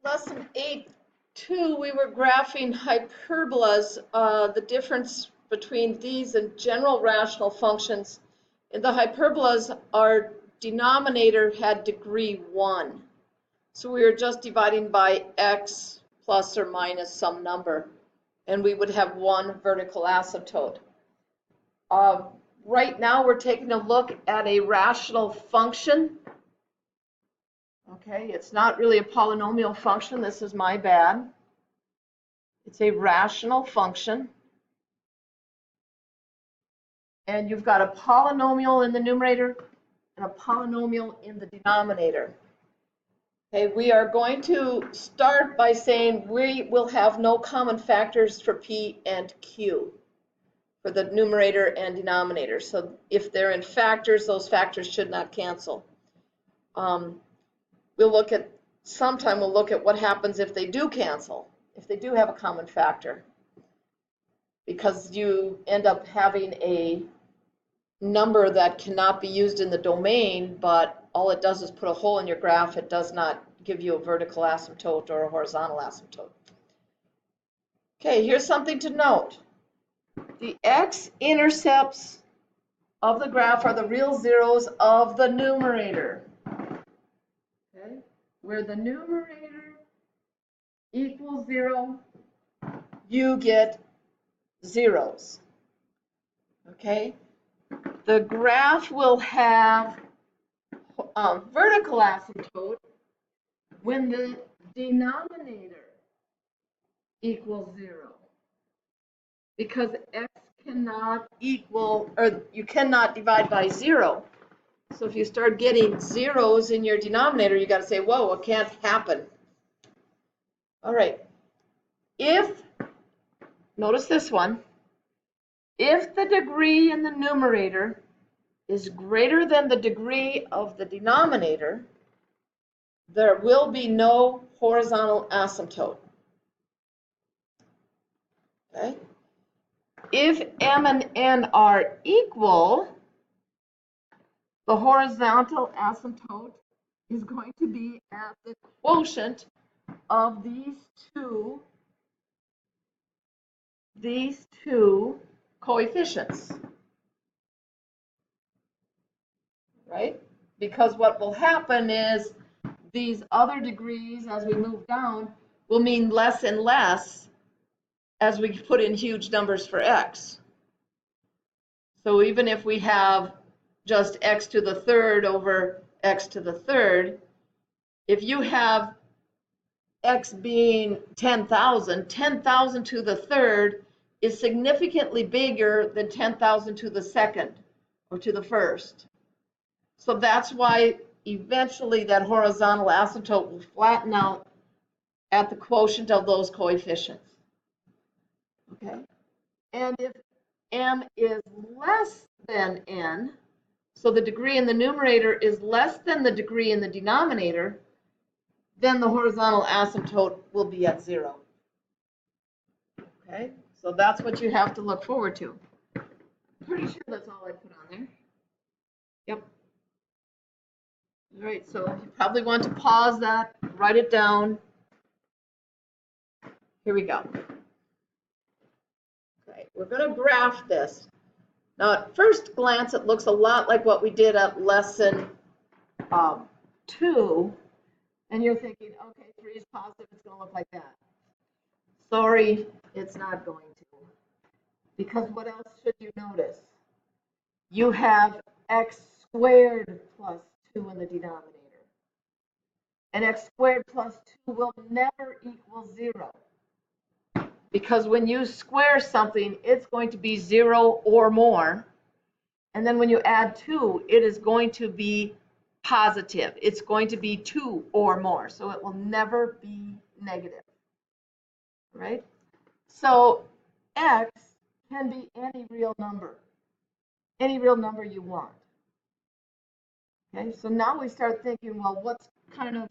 Lesson 8.2, we were graphing hyperbolas, the difference between these and general rational functions. In the hyperbolas, our denominator had degree 1. So we were just dividing by x plus or minus some number, and we would have one vertical asymptote. Right now, we're taking a look at a rational function. Okay, it's not really a polynomial function. This is my bad. It's a rational function. And you've got a polynomial in the numerator and a polynomial in the denominator. Okay, we are going to start by saying we will have no common factors for P and Q for the numerator and denominator. So if they're in factors, those factors should not cancel. We'll look at what happens if they do cancel, if they do have a common factor, because you end up having a number that cannot be used in the domain, but all it does is put a hole in your graph. It does not give you a vertical asymptote or a horizontal asymptote. Okay, here's something to note. The x-intercepts of the graph are the real zeros of the numerator. Okay, where the numerator equals 0, you get zeros. Okay, the graph will have a vertical asymptote when the denominator equals 0, because x cannot equal, or you cannot divide by 0. So if you start getting zeros in your denominator, you got to say, whoa, it can't happen. All right. Notice this one, if the degree in the numerator is greater than the degree of the denominator, there will be no horizontal asymptote. Okay? If m and n are equal, the horizontal asymptote is going to be at the quotient of these two coefficients, right? Because what will happen is these other degrees, as we move down, will mean less and less as we put in huge numbers for x. So even if we have just x to the third over x to the third, if you have x being 10,000, 10,000 to the third is significantly bigger than 10,000 to the second or to the first. So that's why eventually that horizontal asymptote will flatten out at the quotient of those coefficients. Okay? And if m is less than n, so the degree in the numerator is less than the degree in the denominator, then the horizontal asymptote will be at 0. Okay? So that's what you have to look forward to. Pretty sure that's all I put on there. Yep. All right, so you probably want to pause that, write it down. Here we go. Okay, we're going to graph this. Now, at first glance, it looks a lot like what we did at lesson 2. And you're thinking, okay, 3 is positive, it's going to look like that. Sorry, it's not going to. Because what else should you notice? You have x squared plus 2 in the denominator. And x squared plus 2 will never equal 0. Because when you square something, it's going to be 0 or more. And then when you add 2, it is going to be positive. It's going to be 2 or more. So it will never be negative. Right? So x can be any real number you want. Okay, so now we start thinking, well, what kind of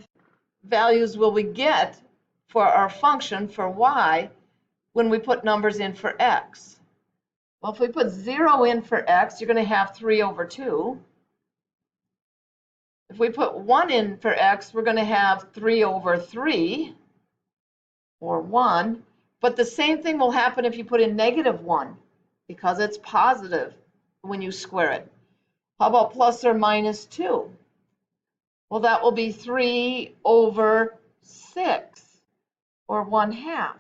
values will we get for our function for y when we put numbers in for x? Well, if we put 0 in for x, you're going to have 3 over 2. If we put 1 in for x, we're going to have 3 over 3. or 1. But the same thing will happen if you put in -1, because it's positive when you square it. How about plus or minus 2? Well, that will be 3 over 6, or 1/2.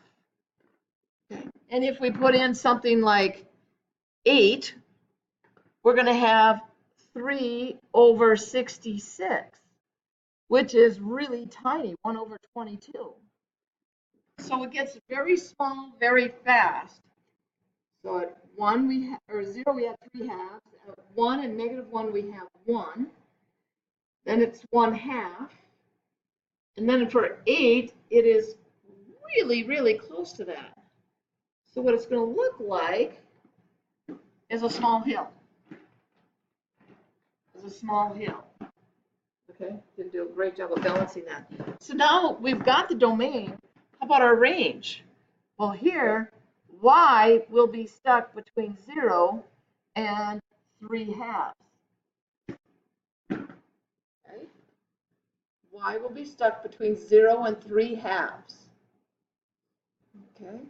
Okay. And if we put in something like 8, we're going to have 3 over 66, which is really tiny, 1 over 22. So it gets very small very fast. So at 1 we have, or 0 we have 3 halves. At 1 and -1 we have 1. Then it's 1/2. And then for 8 it is really, really close to that. So what it's going to look like is a small hill. Is a small hill. Okay, didn't do a great job of balancing that. So now we've got the domain. How about our range? Well, here, y will be stuck between 0 and 3 halves. Okay? Y will be stuck between 0 and 3 halves. Okay?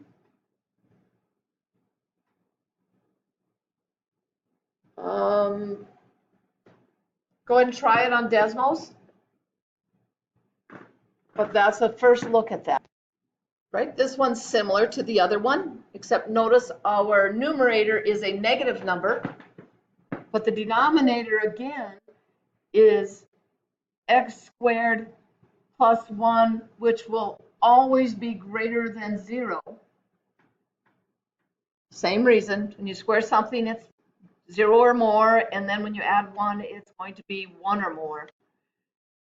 Go ahead and try it on Desmos. But that's a first look at that. Right? This one's similar to the other one, except notice our numerator is a negative number, but the denominator again is x squared plus 1, which will always be greater than 0. Same reason, when you square something, it's 0 or more, and then when you add 1, it's going to be 1 or more.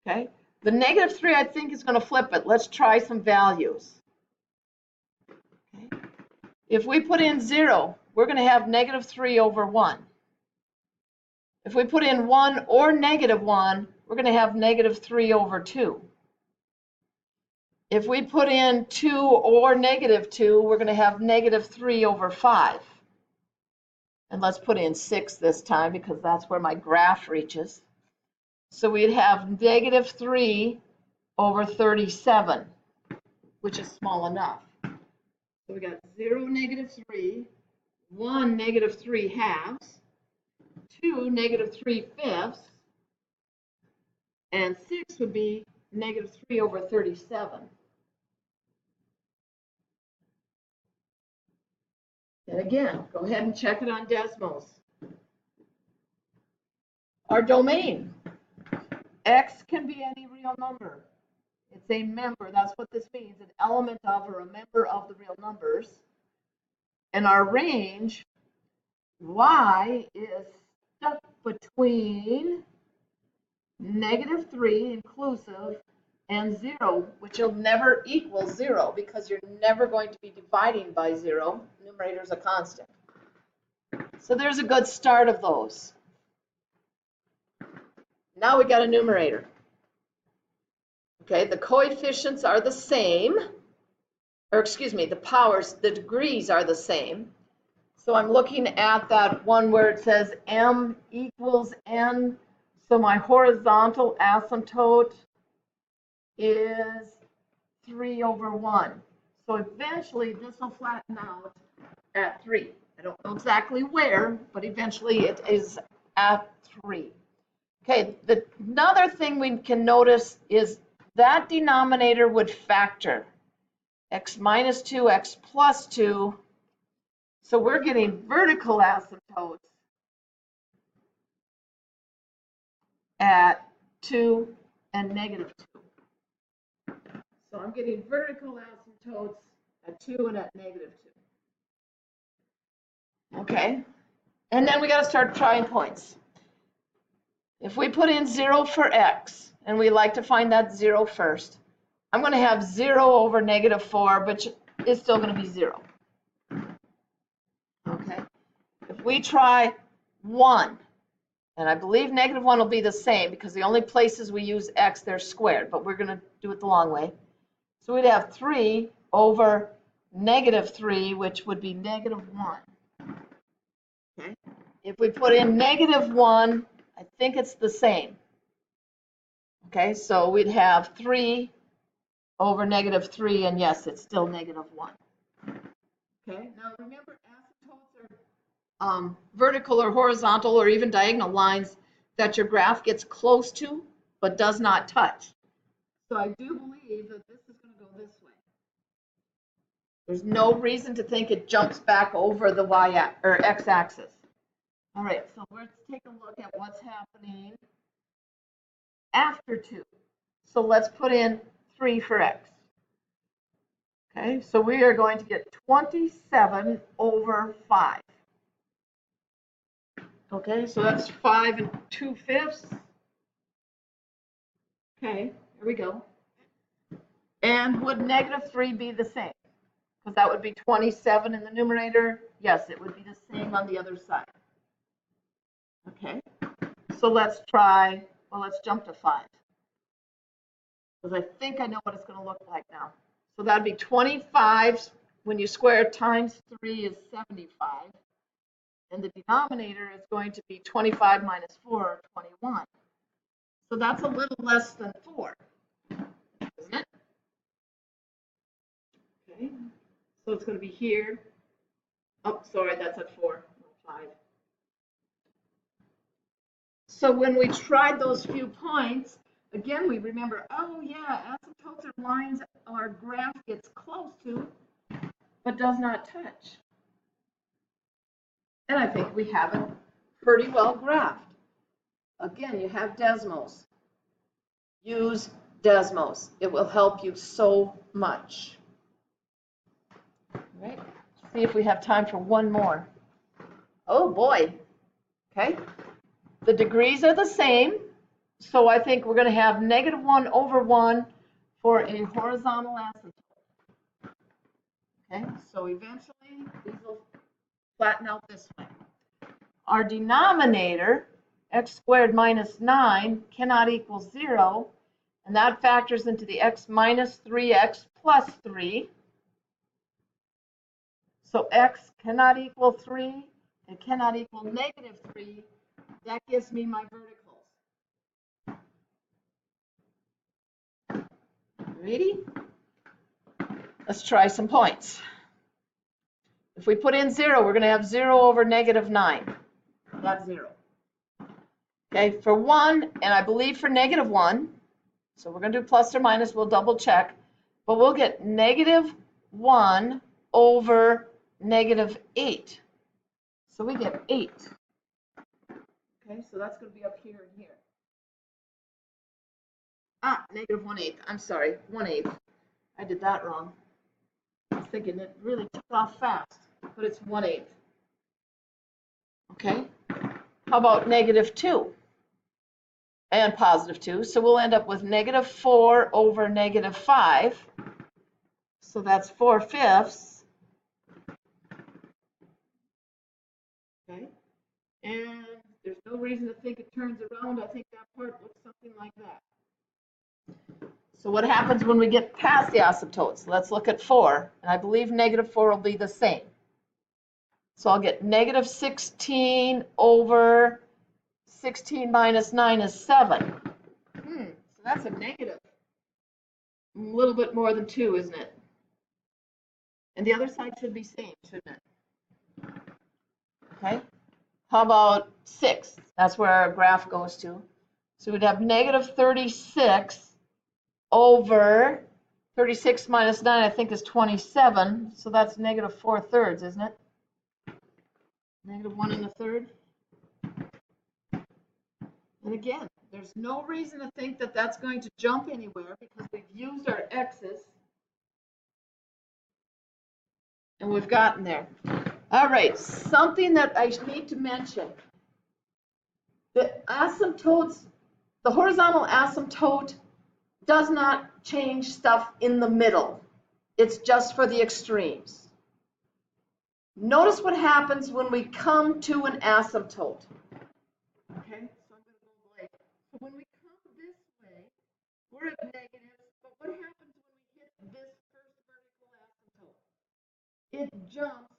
Okay? The -3, I think, is going to flip it. Let's try some values. Okay. If we put in 0, we're going to have -3 over 1. If we put in 1 or -1, we're going to have -3 over 2. If we put in 2 or -2, we're going to have -3 over 5. And let's put in 6 this time because that's where my graph reaches. So we'd have -3 over 37, which is small enough. So we got 0, -3, 1, -3 halves, 2, -3 fifths, and 6 would be -3 over 37. And again, go ahead and check it on Desmos. Our domain, x can be any real number. It's a member, that's what this means, an element of or a member of the real numbers. And our range, y is stuck between -3 inclusive and 0, which will never equal 0 because you're never going to be dividing by 0. Numerator is a constant. So there's a good start of those. Now we got a numerator. Okay, the coefficients are the same, or excuse me, the powers, the degrees are the same. So I'm looking at that one where it says m equals n. So my horizontal asymptote is 3 over 1. So eventually this will flatten out at 3. I don't know exactly where, but eventually it is at 3. Okay, another thing we can notice is that denominator would factor x minus 2, x plus 2. So we're getting vertical asymptotes at 2 and -2. So I'm getting vertical asymptotes at 2 and at -2. Okay, and then we got to start trying points. If we put in 0 for x, and we like to find that 0 first, I'm going to have 0 over -4, which is still going to be 0. Okay, if we try 1, and I believe -1 will be the same because the only places we use x, they're squared, but we're going to do it the long way. So we'd have 3 over -3, which would be -1. Okay. If we put in -1, I think it's the same. Okay, so we'd have 3 over -3, and yes, it's still -1. Okay, now remember asymptotes are vertical or horizontal or even diagonal lines that your graph gets close to but does not touch. So I do believe that this is going to go this way. There's no reason to think it jumps back over the x-axis. All right, so let's take a look at what's happening after 2. So let's put in 3 for x. Okay, so we are going to get 27 over 5. Okay, so that's 5 2/5. Okay, here we go. And would -3 be the same? Because that would be 27 in the numerator. Yes, it would be the same on the other side. Okay, so let's try, well, let's jump to 5. Because I think I know what it's going to look like now. So that'd be 25 when you square times 3 is 75. And the denominator is going to be 25 minus 4, or 21. So that's a little less than 4, isn't it? Okay, so it's going to be here. Oh, sorry, that's at 4, not 5. So when we tried those few points, again, we remember, oh yeah, asymptotes are lines our graph gets close to, but does not touch. And I think we have it pretty well graphed. Again, you have Desmos. Use Desmos. It will help you so much. All right, see if we have time for one more. Oh boy. Okay. The degrees are the same. So I think we're going to have -1 over 1 for a horizontal asymptote. Okay, so eventually these will flatten out this way. Our denominator, x squared minus 9, cannot equal 0, and that factors into the x minus 3x plus 3. So x cannot equal 3, it cannot equal -3. That gives me my verticals. Ready? Let's try some points. If we put in 0, we're going to have 0 over -9. That's 0. Okay, for 1, and I believe for -1, so we're going to do plus or minus, we'll double check, but we'll get -1 over -8. So we get 8. Okay, so that's going to be up here and here. -1/8. I'm sorry, 1/8. I did that wrong. I was thinking it really took off fast, but it's 1/8. Okay, how about -2 and +2? So we'll end up with -4 over -5. So that's 4/5. Okay, and there's no reason to think it turns around. I think that part looks something like that. So what happens when we get past the asymptotes? Let's look at 4, and I believe -4 will be the same. So I'll get -16 over 16 minus 9 is 7. So that's a negative. A little bit more than 2, isn't it? And the other side should be same, shouldn't it? Okay. How about 6? That's where our graph goes to. So we'd have -36 over 36 minus 9, I think, is 27. So that's -4/3, isn't it? -1 1/3. And again, there's no reason to think that that's going to jump anywhere because we've used our x's and we've gotten there. All right, something that I need to mention. The asymptotes, the horizontal asymptote does not change stuff in the middle. It's just for the extremes. Notice what happens when we come to an asymptote. Okay, so I'm going to go blank. So when we come this way, we're at negatives, but what happens when we hit this first vertical asymptote? It jumps